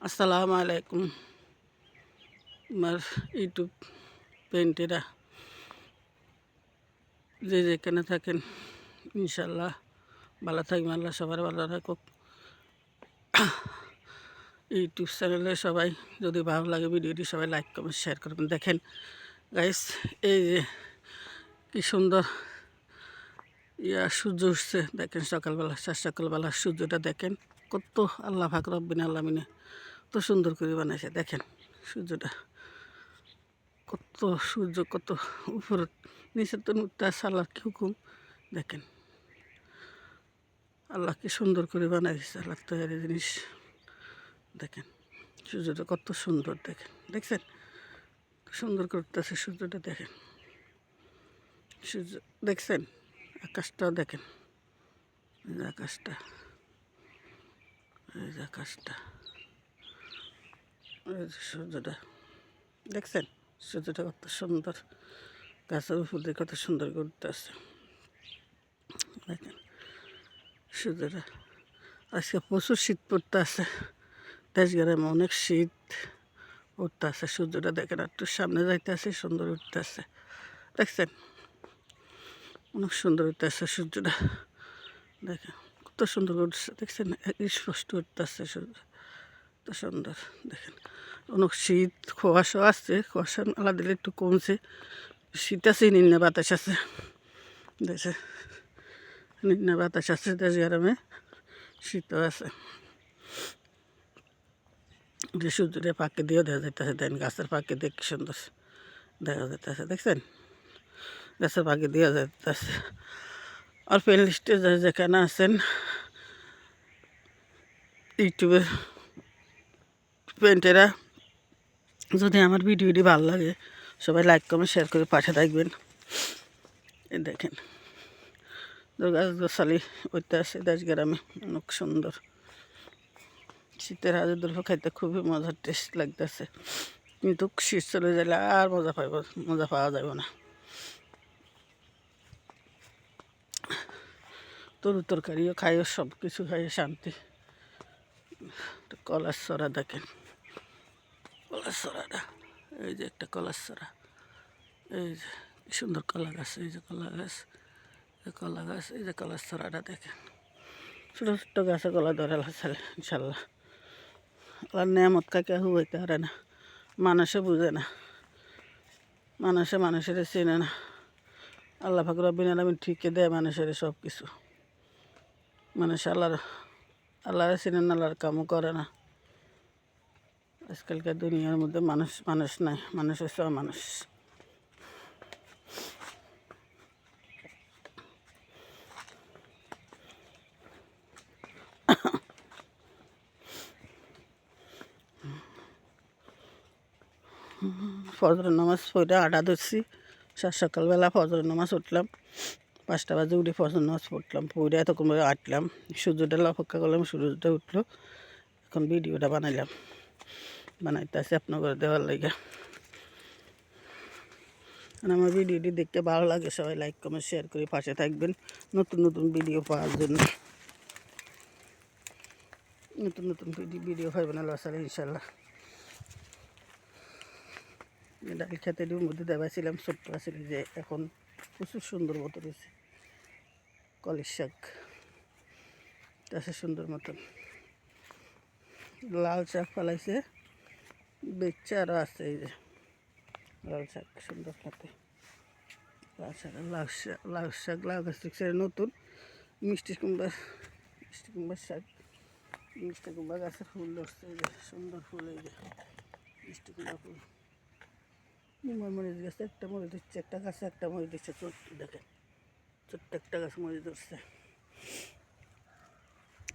আসসালামু আলাইকুম আমার ইউটিউব পেন্টেরা যে যেখানে থাকেন ইনশাল্লাহ ভালো থাকবেন। আল্লাহ সবার ভালো রাখুক। ইউটিউব চ্যানেলে সবাই যদি ভালো লাগে ভিডিওটি সবাই লাইক কমেন্ট শেয়ার করবেন। দেখেন গাইস, এই যে কি সুন্দর সূর্য উঠছে দেখেন, সকালবেলা সকালবেলা সূর্যটা দেখেন কত আল্লাহ পাক রব্বিল আলামিন কত সুন্দর করে বানাইছে। দেখেন সূর্যটা কত সূর্য কত উপর নিচে তো উঠতে আসে, আল্লাহর কি হুকুম। দেখেন আল্লাহ কি সুন্দর করে বানাইছে, আল্লাহ তৈরি জিনিস। দেখেন সূর্যটা কত সুন্দর, দেখেন দেখছেন সুন্দর করতেছে সূর্যটা। দেখেন সূর্য দেখছেন, আকাশটাও দেখেন, এই যে আকাশটা, এই যে আকাশটা, এই যে সূর্যটা দেখছেন, সূর্যটা কত সুন্দর, গাছের উপর দিয়ে কত সুন্দর করতেছে। দেখেন সূর্যটা, আজকে প্রচুর শীত পড়তে আছে, দেশ গ্রামে অনেক শীত উঠতে আছে। সূর্যটা দেখেন একটু সামনে যাইতে আছে, সুন্দর উঠতে আছে। দেখছেন অনেক সুন্দর উঠতে আছে সূর্যটা। দেখেন কত সুন্দর উঠছে, দেখছেন স্পষ্ট উঠতে আছে সূর্য, কত সুন্দর। দেখেন অনেক শীত, কুয়াশা আসছে, কুয়াশা আলা দিলে একটু কমছে। শীত আছে, নিম্ন বাতাস আছে দেশে, নিম্ন বাতাস আছে দেশ গ্রামে, শীতও আছে। যে সূর্যটা পাকে দিয়েও দেখা যাইতেছে, দেন গাছের পাকে দিয়ে কি সুন্দর দেখা যাইতেছে। দেখছেন গাছের পাকে দিয়ে যাইতেছে। আর প্লে লিস্টে যেখানে আছেন ইউটিউবের পেন্টেরা, যদি আমার ভিডিওটি ভালো লাগে সবাই লাইক কমেন্ট শেয়ার করে পাশে থাকবেন। এই দেখেন গাছ গোছালি ওইটা আছে দেশ গ্রামে, অনেক সুন্দর। শীতের হাজার দুর্ভ খাইতে খুবই মজার, টেস্ট লাগতেছে, কিন্তু শীত চলে গেলে আর মজা পাওয়া যাবে না। তরু তরকারিও খাইও, সব কিছু খাইও শান্তি। কলার সরা দেখেন, কলার সরাটা, এই যে একটা কলার সরা, এই যে কি সুন্দর কলা গাছ, এই যে কলা গাছ, কলা গাছ, এই যে কলার সরাটা দেখেন। ছোটো ছোট্ট গাছে কলা ধরে ছাড়ে ইনশাল্লাহ। আল্লাহ নেয়ামত কাকে হুবাইতে পারে না, মানুষে বুঝে না, মানুষের চেনে না। আল্লাহ পাক রব্বিল আলামিন ঠিকই দেয় মানুষের সব কিছু। মানুষ আল্লাহরে চিনে না, আল্লাহর কামও করে না। আজকালকার দুনিয়ার মধ্যে মানুষ নাই, মানুষ হচ্ছে অমানুষ। ফজরের নামাজ পড়ে আডা ধরছি, সকালবেলা ফজরের নামাজ উঠলাম, 5টা বাজে উঠে ফজর নামাজ পড়লাম, পড়ে এতক্ষণ আটলাম, সূর্যটা অপেক্ষা করলাম, সূর্যটা উঠলো, এখন ভিডিওটা বানাইতে আসি আপনার দেওয়ার লাগে। আমার ভিডিওটি দেখতে ভালো লাগে সবাই লাইক কমেন্ট শেয়ার করে পাশে থাকবেন নতুন নতুন ভিডিও পাওয়ার জন্য। নতুন নতুন ভিডিও পাইবেন আল্লাহ সালে ইনশাল্লাহ। ডাল খেতে মধ্যে দেওয়াছিলাম, ছোট্ট আছিল যে এখন প্রচুর সুন্দর মতো রয়েছে। কলির শাক আছে সুন্দর মতন, লাল শাক ফেলাইছে বেচছে, আরও আছে এই যে লাল শাক সুন্দর খেতে। লাউ গাছ দেখছে নতুন, মিষ্টি কুমড়ার শাক, মিষ্টি কুমড়া গাছের ফুল ধরছে, এই যে সুন্দর ফুল, এই যে মিষ্টি কুমড়া ফুল। মরিচ গাছে একটা মরিচ দিচ্ছে, একটা গাছে একটা মরিচ দিচ্ছে, দেখেন ছোট্ট একটা গাছ মরিচ ধরছে।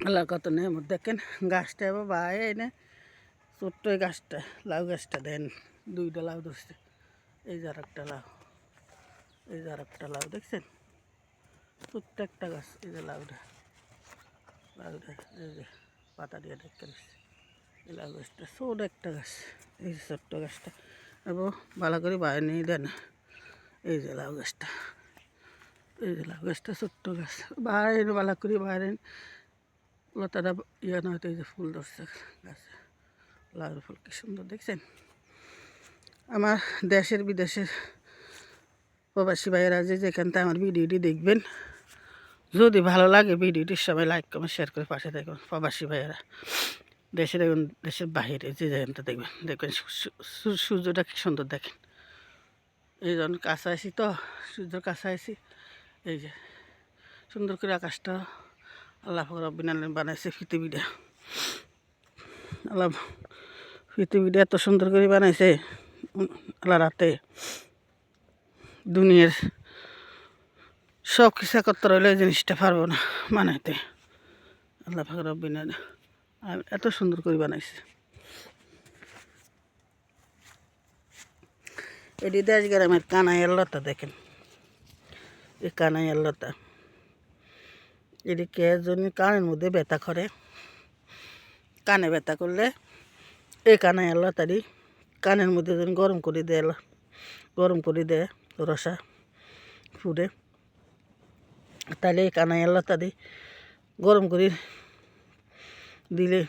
আল্লাহর কত নেয়ামত দেখেন। গাছটা এবার বায়ে এনে ছোট্ট গাছটা, লাউ গাছটা দেন 2টা লাউ ধরছে, এই যে আর একটা লাউ, এই যে আর একটা লাউ দেখছেন, ছোট্ট একটা গাছ, এই যে লাউটা এই যে পাতা দিয়ে দেখতে এই লাউ গাছটা ছোট একটা গাছ, এই যে ছোট্ট গাছটা এবং ভালো করে বাইরে নিয়ে দেন। এই যে লাউ গাছটা, এই যে লাউ গাছটা ছোট্ট গাছ, বাইরে ভালো করে বাইরে লতাটা নয়তো এই যে ফুল ধরছে গাছে, লাউয়ের ফুল কি সুন্দর দেখছেন। আমার দেশের বিদেশের প্রবাসী ভাইয়েরা যে যেখান থেকে আমার ভিডিওটি দেখবেন, যদি ভালো লাগে ভিডিওটির সবাই লাইক কমেন্ট শেয়ার করে পাশে দেখবেন। প্রবাসী ভাইয়েরা দেশের এবং দেশের বাহিরে যে যেখানটা দেখবেন, দেখবেন সূর্যটা কি সুন্দর দেখেন। এই জন্য কাছে আসি তো, সূর্যের কাছে আসি, এই যে সুন্দর করে আকাশটা আল্লাহ রব্বুল আলামিন বানাইছে পৃথিবীটা। আল্লাহ পৃথিবীটা এত সুন্দর করে বানাইছে, আল্লাহ রাতে দুনিয়ার সব কিছু একত্র হইলে এই জিনিসটা পারবো না বানাইতে। আল্লাহ রব্বুল আলামিন এত সুন্দর করে বানাইছে। এটি দেশ গ্রামের কানাইয়ের লতা দেখেন, এই কানাইয়ের লতা এটি কে জন্য কানের মধ্যে ব্যথা করে, কানে ব্যথা করলে এই কানাইয়ের লতাটি কানের মধ্যে যেন গরম করে দেয় রসা ফুটে, তাহলে এই কানাইয়ের লতাটি গরম করে দিলে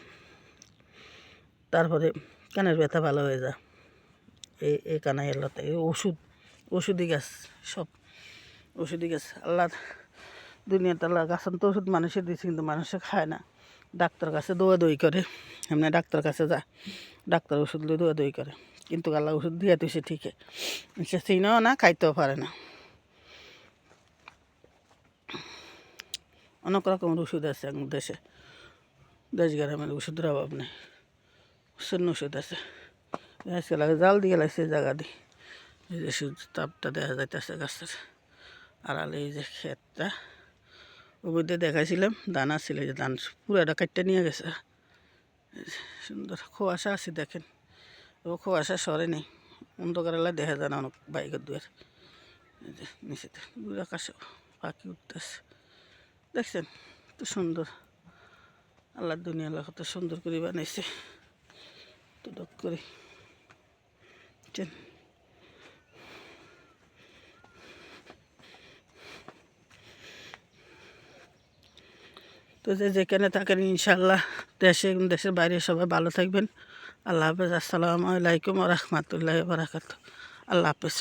তারপরে কানের ব্যথা ভালো হয়ে যায়। এই কানাইয়ের লতা এই ওষুধি গাছ, সব ওষুধি গাছ। আল্লাহ দুনিয়াতে আল্লাহ গাছন তো ওষুধ মানুষের দিচ্ছে, কিন্তু মানুষে খায় না, ডাক্তার কাছে দৌড়াদৌড়ি করে। এমনি ডাক্তার কাছে যায়, ডাক্তার ওষুধ দিয়ে দৌড়াদৌড়ি করে, কিন্তু আল্লাহ ওষুধ দিয়ে তুই সে ঠিকই, সে চিনেও না, খাইতেও পারে না। অনেক রকমের ওষুধ আছে এখন দেশে, দেশ গ্রামের ওষুধের অভাব নেই, শূন্য ওষুধ আছে। আজকে লাগে জাল দিয়ে লাগছে জায়গা দিয়ে, এই যে সূর্য তাপটা দেখা যাইতেছে গাছের আড়ালে। এই যে ক্ষেতটা ওই মধ্যে দেখাইছিলাম দানা ছিল, যে ধান পুরাটা কাটতে নিয়ে গেছে। সুন্দর কুয়াশা আছে দেখেন, ও কুয়াশা সরে নেই, অন্ধকারেলা দেখা যায় না অনেক বাইকের দুয়ার। এই যে নিচেতে দূর আকাশে পাখি উঠতেছে দেখছেন, তো সুন্দর। আল্লাহ দুনিয়া আল্লাহ কত সুন্দর করে বানাইছে, তো ডক করে তো যেখানে থাকেন ইনশাআল্লাহ দেশে দেশের বাইরে সবাই ভালো থাকবেন। আল্লাহ হাফেজ। আসসালামু আলাইকুম ওয়া রাহমাতুল্লাহি ওয়া বারাকাতুহু। আল্লাহ হাফেজ।